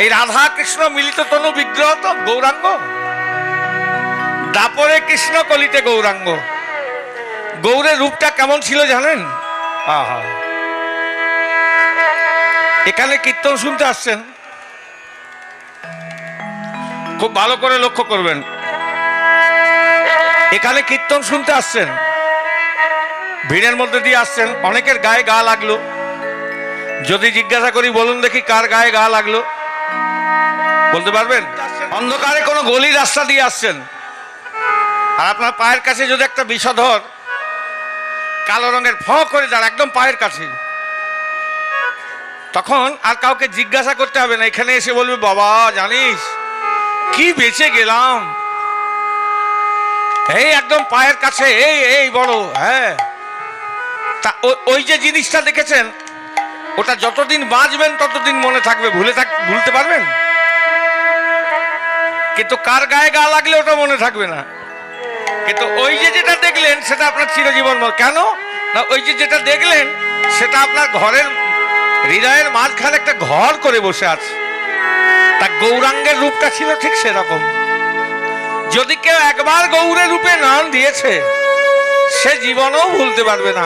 এই রাধা কৃষ্ণ মিলিত তনু বিগ্রহ তো গৌরাঙ্গ। দাপরে কৃষ্ণ কলিতে গৌরাঙ্গ। গৌরের রূপটা কেমন ছিল জানেন? আহা, এখানে কীর্তন শুনতে আসছেন, খুব ভালো করে লক্ষ্য করবেন। এখানে কীর্তন শুনতে আসছেন, ভিড়ের মধ্যে দিয়ে আসছেন, অনেকের গায়ে গা লাগলো। যদি জিজ্ঞাসা করি বলুন দেখি কার গায়ে গা লাগলো, বলতে পারবেন? অন্ধকারে কোনো গলির রাস্তা দিয়ে আসছেন, আর আপনার পায়ের কাছে যদি একটা বিষধর কালো রঙের ফ করে দাঁড়া একদম পায়ের কাছে, তখন আর কাউকে জিজ্ঞাসা করতে হবে না, এখানে এসে বলবে বাবা জানিস কি বেঁচে গেলাম, এই একদম পায়ের কাছে, এই এই বড়। হ্যাঁ, তা ওই যে জিনিসটা দেখেছেন, ওটা যতদিন বাঁচবেন ততদিন মনে থাকবে, ভুলতে পারবেন? কিন্তু কার গায়ে গা লাগলে ওটা মনে থাকবে না। কিন্তু ওই যে যেটা দেখলেন সেটা আপনার চিরজীবন কেন না, ওই যে যেটা দেখলেন সেটা আপনার ঘরের হৃদয়ের মাঝখানে একটা ঘর করে বসে আছে। তা গৌরাঙ্গের রূপটা ছিল ঠিক সেরকম। যদি কেউ একবার গৌরের রূপে নাম দিয়েছে সে জীবনেও ভুলতে পারবে না।